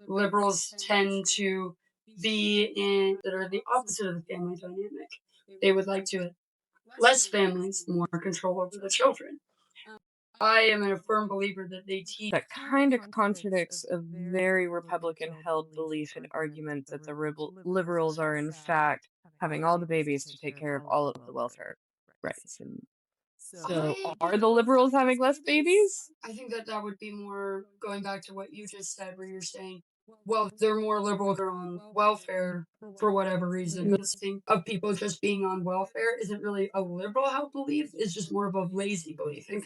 Speaker 2: Liberals tend to be in that are the opposite of the family dynamic. They would like to have less families, more control over the children. I am a firm believer that they teach.
Speaker 1: That kind of contradicts a very Republican held belief and argument that the liberals are, in fact, having all the babies to take care of all of the welfare rights. And so, are the liberals having less babies?
Speaker 2: I think that that would be more going back to what you just said, where you're saying, well, they're more liberal, they're on welfare for whatever reason. This thing of people just being on welfare isn't really a liberal held belief, it's just more of a lazy belief. And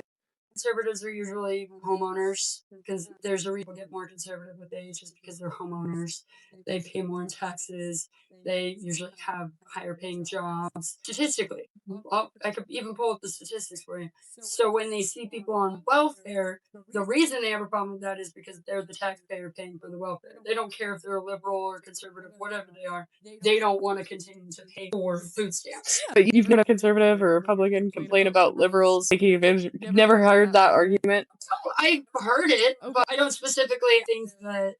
Speaker 2: conservatives are usually homeowners because there's a reason people get more conservative with age is because they're homeowners. They pay more in taxes. They usually have higher paying jobs. Statistically, I could even pull up the statistics for you. So when they see people on welfare, the reason they have a problem with that is because they're the taxpayer paying for the welfare. They don't care if they're a liberal or conservative, whatever they are. They don't want to continue to pay for food stamps.
Speaker 1: But you've never a conservative or Republican complain about liberals taking advantage. You've never heard that argument?
Speaker 2: I've heard it, but I don't specifically think that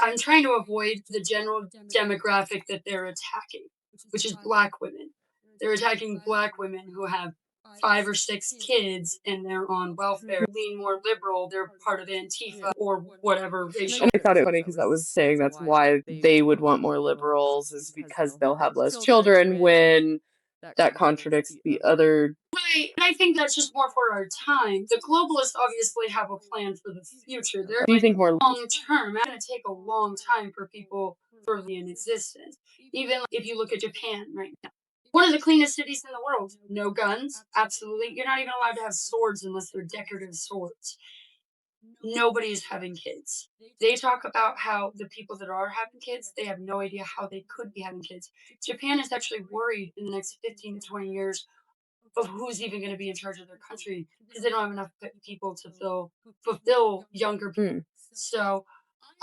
Speaker 2: I'm trying to avoid the general demographic that they're attacking, which is black women. They're attacking black women who have 5 or 6 kids and they're on welfare, lean more liberal, they're part of Antifa or whatever racial.
Speaker 1: And I thought it funny because that was saying that's why they would want more liberals is because they'll have less children, when that contradicts the other.
Speaker 2: Right, and I think that's just more for our time. The globalists obviously have a plan for the future. They're
Speaker 1: Do you think more?
Speaker 2: long term. It's going to take a long time for people to be in existence. Even if you look at Japan right now. One of the cleanest cities in the world. No guns, absolutely. You're not even allowed to have swords unless they're decorative swords. Nobody's having kids. They talk about how the people that are having kids, they have no idea how they could be having kids. Japan is actually worried in the next 15 to 20 years of who's even going to be in charge of their country because they don't have enough people to fulfill younger people. So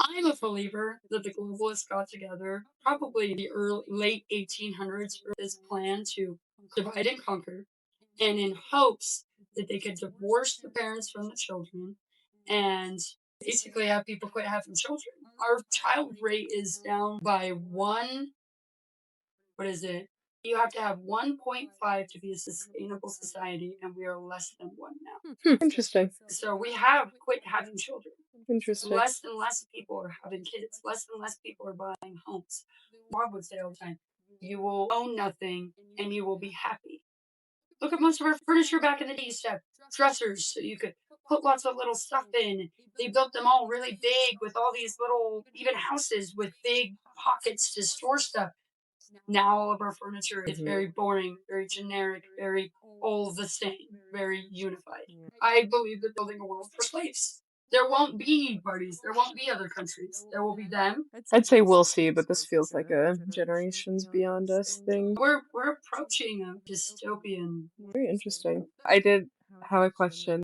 Speaker 2: I'm a believer that the globalists got together probably the late 1800s for this plan to divide and conquer, and in hopes that they could divorce the parents from the children and basically have people quit having children. Our child rate is down by one. What is it? You have to have 1.5 to be a sustainable society, and we are less than one now.
Speaker 1: Interesting.
Speaker 2: So we have quit having children.
Speaker 1: Interesting.
Speaker 2: Less and less people are having kids. Less and less people are buying homes. Bob would say all the time, you will own nothing and you will be happy. Look at most of our furniture back in the day. Used to have dressers so you could put lots of little stuff in. They built them all really big with all these little, even houses with big pockets to store stuff. Now all of our furniture is very boring, very generic, very all the same, very unified. I believe that building a world for slaves. There won't be parties. There won't be other countries. There will be them.
Speaker 1: I'd say we'll see, but this feels like a generations beyond us thing.
Speaker 2: We're approaching a dystopian.
Speaker 1: Very interesting. I did have a question.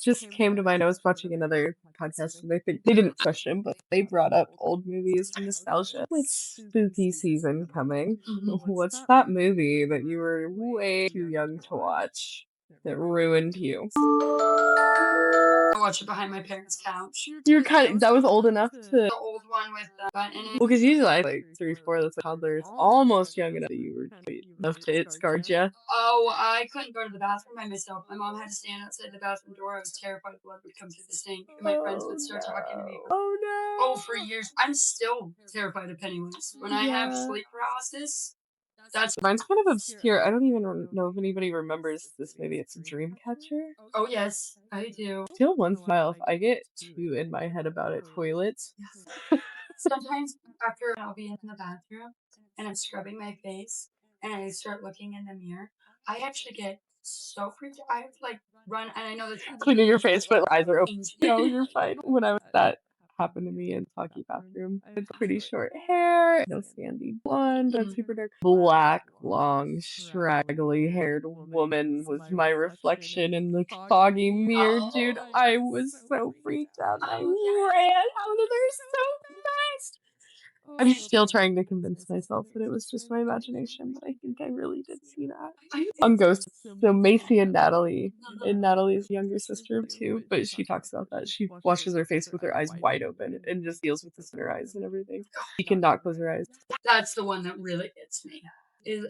Speaker 1: Just came to mind. I was watching another podcast, and I think they didn't question, but they brought up old movies and nostalgia. With spooky season coming, what's that movie that you were way too young to watch that ruined you?
Speaker 2: I watch it behind my parents' couch.
Speaker 1: You're that was old enough to.
Speaker 2: The old one with the button in it.
Speaker 1: Well, because usually I like 3, 4, that's like toddlers, almost young enough that you were enough to it scarred you.
Speaker 2: Oh, I couldn't go to the bathroom by myself. My mom had to stand outside the bathroom door. I was terrified blood would come through the sink, and my friends would start talking to me.
Speaker 1: Oh no!
Speaker 2: Oh, for years. I'm still terrified of Pennywise. When I have sleep paralysis, that's
Speaker 1: mine's kind of obscure. I don't even know if anybody remembers this movie. It's Dreamcatcher.
Speaker 2: Oh yes, I do.
Speaker 1: Still once in a while, if I get too in my head about it, toilets.
Speaker 2: Sometimes after I'll be in the bathroom and I'm scrubbing my face and I start looking in the mirror, I actually get so freaked out. I have to like run, and I know that's
Speaker 1: Cleaning your face, but eyes are open. No, you're fine. When I was that happened to me in hockey bathroom. It's pretty short hair, no sandy blonde, not super dark. Black, long, straggly haired woman was my reflection in the foggy mirror, dude. I was so freaked out. I ran out of there so fast. I'm still trying to convince myself that it was just my imagination, but I think I really did see that on Ghost. So Macy and Natalie, and Natalie's younger sister too, but she talks about that. She washes her face with her eyes wide open and just deals with this in her eyes and everything. She cannot close her eyes.
Speaker 2: That's the one that really gets me.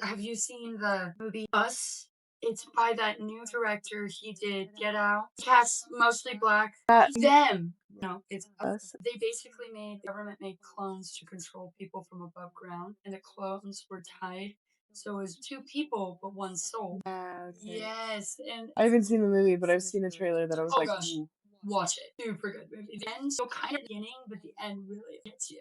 Speaker 2: Have you seen the movie Us? It's by that new director. He did Get Out. Cast mostly black. Them. No, it's us. They basically the government made clones to control people from above ground, and the clones were tied. So it was two people, but one soul.
Speaker 1: Okay.
Speaker 2: Yes, and
Speaker 1: I haven't seen the movie, but I've seen a trailer that I was
Speaker 2: oh
Speaker 1: like,
Speaker 2: gosh,
Speaker 1: ooh.
Speaker 2: Watch it. Super good movie. The end so kind of beginning, but the end really hits you.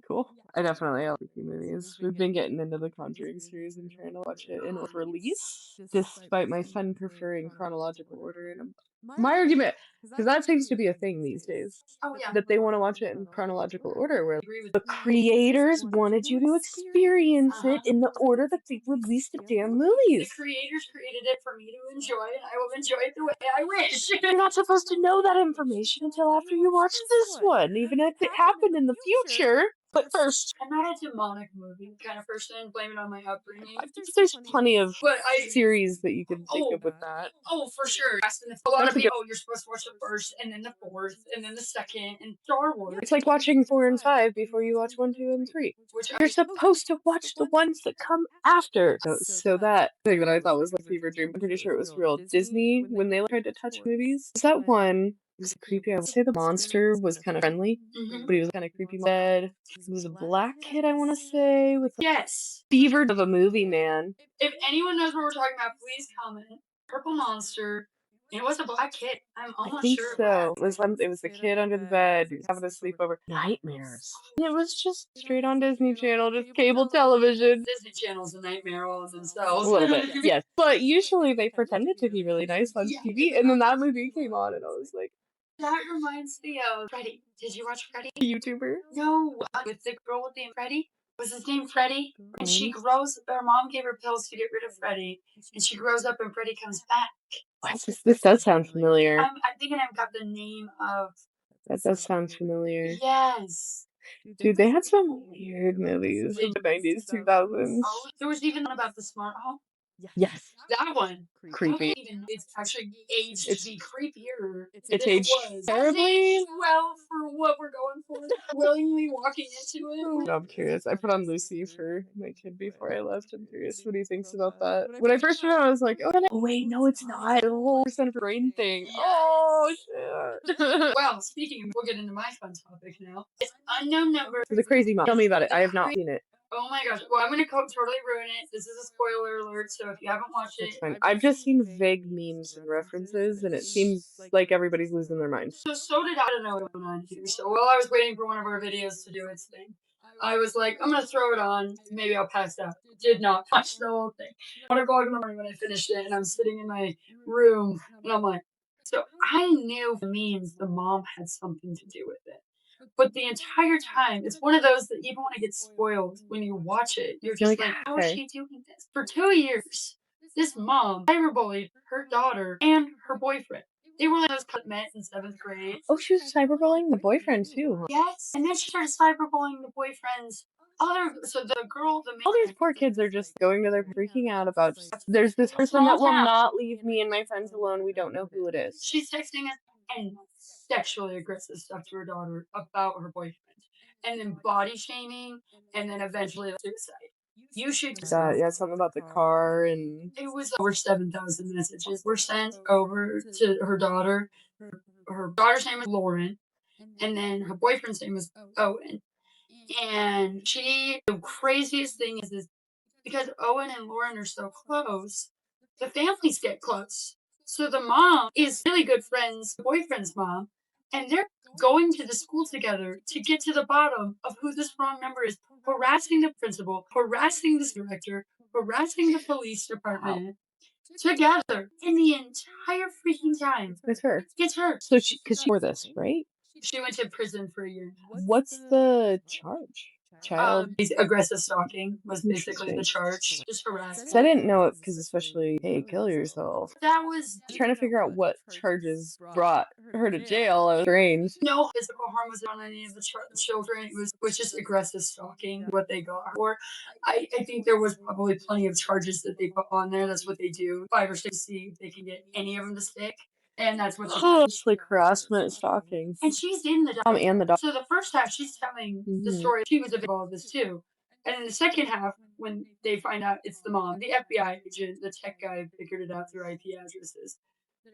Speaker 1: Cool. I definitely like spooky movies. We've been getting into the Conjuring series and trying to watch it in order of release, despite my son preferring chronological order. And my argument, because that seems to be a thing these days,
Speaker 2: Oh yeah.
Speaker 1: that they want to watch it in chronological order, where the creators wanted you to experience it in the order that they released the damn
Speaker 2: The
Speaker 1: movies.
Speaker 2: creators created it for me to enjoy, and I will enjoy it the way I wish.
Speaker 1: You're not supposed to know that information until after you watch this one, even if it happened in the future. But first,
Speaker 2: I'm not a demonic movie kind of person. Blame it on my upbringing.
Speaker 1: There's plenty of series that you can think of with that.
Speaker 2: Oh, for sure. A lot of people, you're supposed to watch the first, and then the fourth, and then the second, and Star Wars.
Speaker 1: It's like watching 4 and 5 before you watch 1, 2, and 3. You're supposed to watch the ones that come after. So that thing that I thought was like fever dream, I'm pretty sure it was real. Disney, when they tried to touch movies, is that one? It was creepy. I would say the monster was kind of friendly, but he was kind of creepy. Bed. He was a black kid, I want to say, with fever of a movie, man.
Speaker 2: If anyone knows what we're talking about, please comment. Purple monster. It was a black kid. I'm almost sure.
Speaker 1: So. It was the kid under the bed who's having a sleepover. Nightmares. It was just straight on Disney Channel, just cable television.
Speaker 2: Disney Channel's a nightmare all of themselves.
Speaker 1: A little bit, yes. But usually they pretended to be really nice on TV, and then that movie came on, and I was like,
Speaker 2: that reminds me of Freddy. Did you watch Freddy?
Speaker 1: The YouTuber?
Speaker 2: No, with the girl with the name Freddy. Was his name Freddy? And she grows. Her mom gave her pills to get rid of Freddy, and she grows up, and Freddy comes back.
Speaker 1: This does sound familiar.
Speaker 2: I'm thinking I've got the name of
Speaker 1: That does sound familiar.
Speaker 2: Yes.
Speaker 1: Dude, they had some weird movies in the 90s, 2000s.
Speaker 2: Oh, there was even one about the smart home.
Speaker 1: Yes.
Speaker 2: That one. I don't
Speaker 1: Creepy.
Speaker 2: even it's actually aged to
Speaker 1: It's
Speaker 2: be creepier
Speaker 1: it's
Speaker 2: than it
Speaker 1: aged
Speaker 2: was. Has
Speaker 1: terribly.
Speaker 2: aged well for what we're going for. Willingly walking into it.
Speaker 1: No, I'm curious. I put on Lucy for my kid before I left. I'm curious what he thinks about that. When I first read it, I was like, oh wait, no, it's not. The whole percent of brain thing.
Speaker 2: Yes.
Speaker 1: Oh shit.
Speaker 2: Well, speaking of, we'll get into my fun topic now. It's unknown number.
Speaker 1: The crazy mom. Tell me about it. I have not seen it.
Speaker 2: Oh my gosh. Well, I'm going to totally ruin it. This is a spoiler alert, so if you haven't watched
Speaker 1: It's
Speaker 2: it.
Speaker 1: fine. I've just seen vague memes and references, and it seems like everybody's losing their minds.
Speaker 2: So did I don't know what going on here. So while I was waiting for one of our videos to do its thing, I was like, I'm going to throw it on. Maybe I'll pass out. Did not watch the whole thing. 1 o'clock in the morning when I finished it, and I'm sitting in my room, and I'm like, so I knew the memes the mom had something to do with it. But the entire time, it's one of those that even when it gets spoiled, when you watch it, you're just like, how is she doing this? For 2 years, this mom cyberbullied her daughter and her boyfriend. They were like those met in 7th grade.
Speaker 1: Oh, she was cyberbullying the boyfriend too. Huh?
Speaker 2: Yes, and then she started cyberbullying the boyfriend's other. So the girl,
Speaker 1: all these poor kids are just going to their freaking out about. There's this person that will not leave me and my friends alone. We don't know who it is.
Speaker 2: She's texting us and sexually aggressive stuff to her daughter about her boyfriend, and then body shaming, and then eventually suicide. You should.
Speaker 1: Yeah, something about the car and.
Speaker 2: It was over 7,000 messages were sent over to her daughter. Her daughter's name is Lauren, and then her boyfriend's name is Owen. And the craziest thing is because Owen and Lauren are so close, the families get close. So the mom is really good friends, the boyfriend's mom, and they're going to the school together to get to the bottom of who this wrong number is, harassing the principal, harassing the director, harassing the police department. Together, in the entire freaking time.
Speaker 1: It's her.
Speaker 2: It's her.
Speaker 1: So because she for this, right?
Speaker 2: She went to prison for a year.
Speaker 1: What's the charge? Child
Speaker 2: aggressive stalking was basically the charge. Just harassing.
Speaker 1: So I didn't know it because especially, hey, kill yourself.
Speaker 2: That was
Speaker 1: Trying to figure out what charges brought her to jail. It was strange.
Speaker 2: no physical harm was on any of the children. It was just aggressive stalking. What they got for. I think there was probably plenty of charges that they put on there. That's what they do. 5 or 6 see if they can get any of them to stick. And that's what
Speaker 1: it's like harassment, stalking.
Speaker 2: And she's in the
Speaker 1: mom and the dog.
Speaker 2: So the first half, she's telling the story. She was involved in this too. And in the second half, when they find out it's the mom, the FBI agent, the tech guy figured it out through IP addresses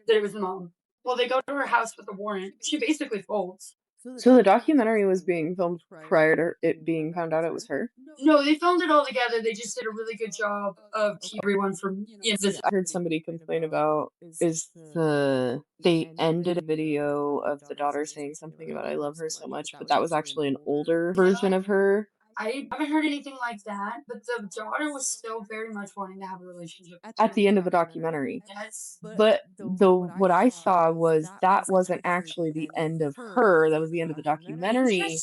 Speaker 2: that it was the mom. Well, they go to her house with a warrant. She basically folds.
Speaker 1: So the documentary was being filmed prior to it being found out it was her?
Speaker 2: No, they filmed it all together. They just did a really good job of keeping everyone from this.
Speaker 1: I heard somebody complain about they ended a video of the daughter saying something about I love her so much, but that was actually an older version of her.
Speaker 2: I haven't heard anything like that, but the daughter was still very much wanting to have a relationship.
Speaker 1: At the end of the documentary.
Speaker 2: Yes.
Speaker 1: But what I saw was that wasn't actually the end of her. That was the end of the documentary.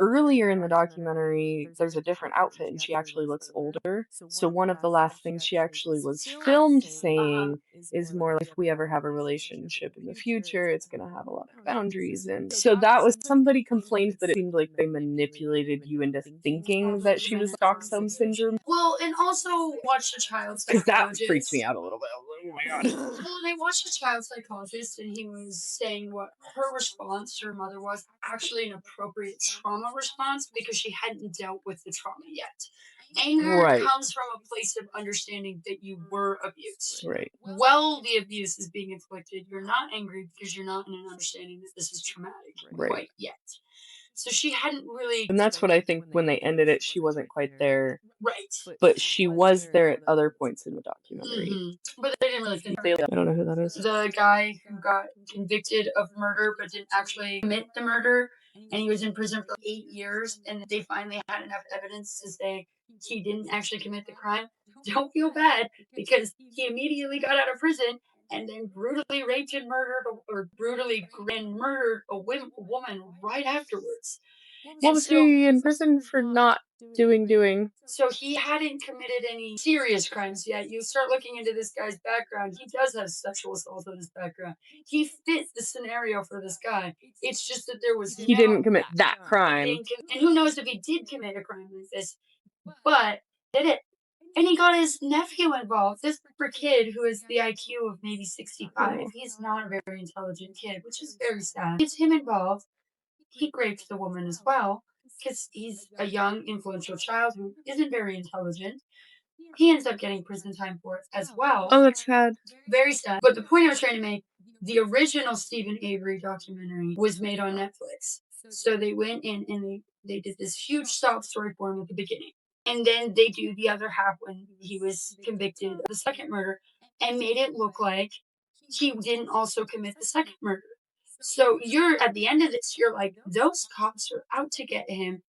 Speaker 1: Earlier in the documentary, there's a different outfit and she actually looks older. So one of the last things she actually was filmed saying is more like if we ever have a relationship in the future, it's going to have a lot of boundaries. And so that was somebody complained that it seemed like they manipulated you into thinking that she was Stockholm syndrome.
Speaker 2: Well, and also watch the child psychologist.
Speaker 1: Because that freaks me out a little bit. Oh my god.
Speaker 2: Well, I watched a child psychologist and he was saying what her response to her mother was actually an appropriate trauma response because she hadn't dealt with the trauma yet. Anger comes from a place of understanding that you were abused.
Speaker 1: Right.
Speaker 2: While the abuse is being inflicted, you're not angry because you're not in an understanding that this is traumatic quite yet. So she hadn't really.
Speaker 1: And that's what I think when they ended it, she wasn't quite there.
Speaker 2: Right.
Speaker 1: But she was there at other points in the documentary.
Speaker 2: Mm-hmm. But they didn't really think.
Speaker 1: I don't know who that is.
Speaker 2: The guy who got convicted of murder but didn't actually commit the murder, and he was in prison for 8 years, and they finally had enough evidence to say he didn't actually commit the crime. Don't feel bad, because he immediately got out of prison and then brutally raped and murdered, or brutally murdered a woman right afterwards.
Speaker 1: What
Speaker 2: And
Speaker 1: was
Speaker 2: so
Speaker 1: he in prison for not doing?
Speaker 2: so he hadn't committed any serious crimes yet. You start looking into this guy's background. He does have sexual assault in his background. He fit the scenario for this guy. It's just that there was
Speaker 1: He
Speaker 2: no
Speaker 1: didn't commit that crime.
Speaker 2: and who knows if he did commit a crime like this, but did it. And he got his nephew involved. This poor kid who has the IQ of maybe 65.
Speaker 1: Oh,
Speaker 2: He's not a very intelligent kid, which is very sad. Gets him involved. He raped the woman as well because he's a young, influential child who isn't very intelligent. He ends up getting prison time for it as well.
Speaker 1: oh, that's sad.
Speaker 2: Very sad. But the point I was trying to make, the original Stephen Avery documentary was made on Netflix. So they went in and they did this huge sob story for him at the beginning. And then they do the other half when he was convicted of the second murder and made it look like he didn't also commit the second murder. So you're at the end of this, you're like, those cops are out to get him.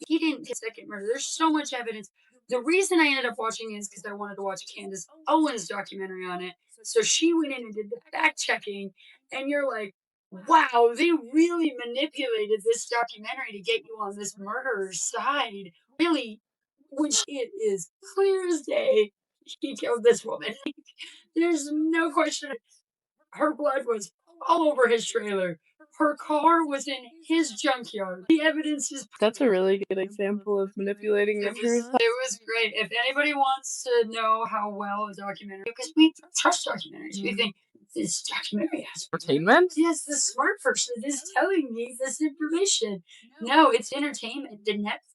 Speaker 2: He didn't commit the second murder. There's so much evidence. The reason I ended up watching it is because I wanted to watch Candace Owens' documentary on it. So she went in and did the fact checking, and you're like, wow, they really manipulated this documentary to get you on this murderer's side. Really, which it is clear as day he killed this woman. There's no question. Her blood was all over his trailer. Her car was in his junkyard. The evidence is
Speaker 1: That's a really good example of manipulating the truth.
Speaker 2: it was great. If anybody wants to know how well a documentary, because we trust documentaries, we think this documentary has
Speaker 1: Entertainment?
Speaker 2: yes, the smart person is telling me this information. No, it's entertainment.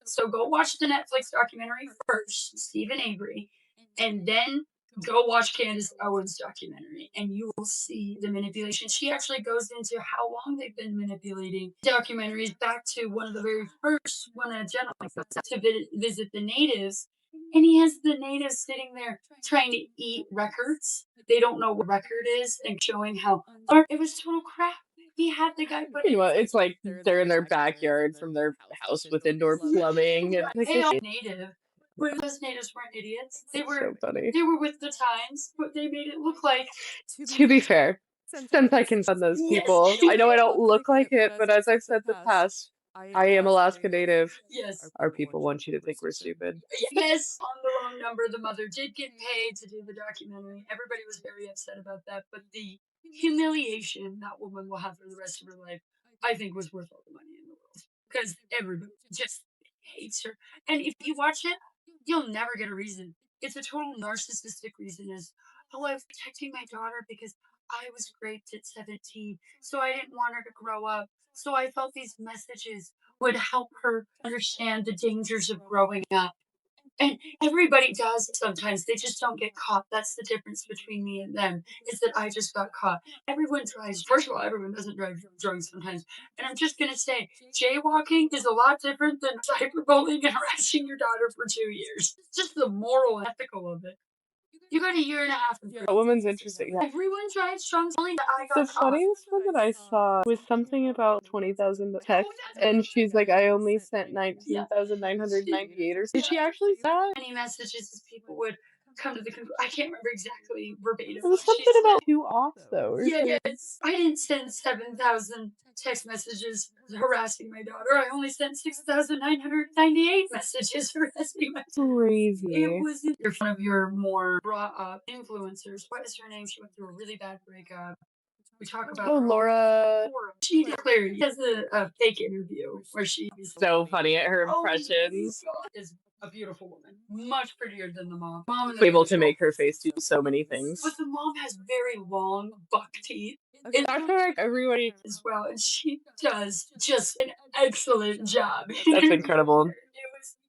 Speaker 2: So go watch the Netflix documentary first, Stephen Avery, and then go watch Candace Owens' documentary, and you will see the manipulation. She actually goes into how long they've been manipulating documentaries back to one of the very first when a gentleman goes to visit the natives, and he has the natives sitting there trying to eat records. They don't know what record is, and showing how it was total crap. He had the guy put
Speaker 1: Meanwhile, it's like they're in their backyard from their house with indoor plumbing. And like,
Speaker 2: they all native. But those natives weren't idiots.
Speaker 1: so funny.
Speaker 2: They were with the times, but they made it look like
Speaker 1: To be fair, since I can send those
Speaker 2: yes,
Speaker 1: people, I know I don't look like it, but as I've said in the past, I am Alaska Native.
Speaker 2: yes.
Speaker 1: Our people want you to think we're stupid.
Speaker 2: Yes, on the wrong number. The mother did get paid to do the documentary. Everybody was very upset about that, but the humiliation that woman will have for the rest of her life, I think, was worth all the money in the world because everybody just hates her. And if you watch it, you'll never get a reason. It's a total narcissistic reason. Is oh, I was protecting my daughter because I was raped at 17, so I didn't want her to grow up. So I felt these messages would help her understand the dangers of growing up. And everybody does sometimes. They just don't get caught. That's the difference between me and them, is that I just got caught. Everyone tries. First of all, everyone doesn't drive drunk sometimes. And I'm just going to say, jaywalking is a lot different than cyberbullying and harassing your daughter for 2 years. It's just the moral and ethical of it. You got a year and a half of
Speaker 1: That woman's interesting. Yeah.
Speaker 2: everyone drives drunk. Only that I
Speaker 1: The
Speaker 2: got caught.
Speaker 1: funniest one that I saw was something about 20,000 texts, and she's like, I only sent 19,998 or something. Did she actually say that?
Speaker 2: Many messages as people would come to the conclusion. I can't remember exactly verbatim.
Speaker 1: It was
Speaker 2: what she
Speaker 1: something
Speaker 2: said.
Speaker 1: about 2 off, though. Or something.
Speaker 2: Yes, I didn't send 7,000 text messages harassing my daughter. I only sent 6,998 messages harassing my daughter.
Speaker 1: Crazy.
Speaker 2: It was one of your more brought up influencers. What is her name? She went through a really bad breakup. We talk about
Speaker 1: Oh, Laura.
Speaker 2: She declared she has a fake interview where she is
Speaker 1: So funny at her
Speaker 2: oh my
Speaker 1: impressions.
Speaker 2: God, is a beautiful woman, much prettier than the mom.
Speaker 1: Able to make her face do so many things.
Speaker 2: But the mom has very long buck teeth.
Speaker 1: And I feel like everybody
Speaker 2: as well, and she does just an excellent job.
Speaker 1: That's incredible.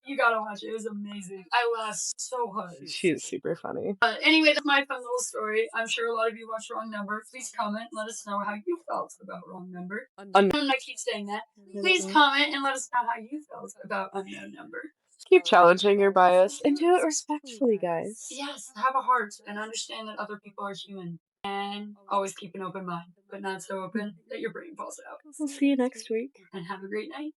Speaker 2: You gotta watch it. It was amazing. I laughed so hard.
Speaker 1: She is super funny.
Speaker 2: But anyway, that's my fun little story. I'm sure a lot of you watched Wrong Number. Please comment. Let us know how you felt about Wrong Number. I keep saying that. Please comment and let us know how you felt about Unknown Number.
Speaker 1: Keep challenging your bias and do it respectfully, guys.
Speaker 2: Yes, have a heart and understand that other people are human. And always keep an open mind, but not so open that your brain falls out.
Speaker 1: We'll see you next week.
Speaker 2: And have a great night.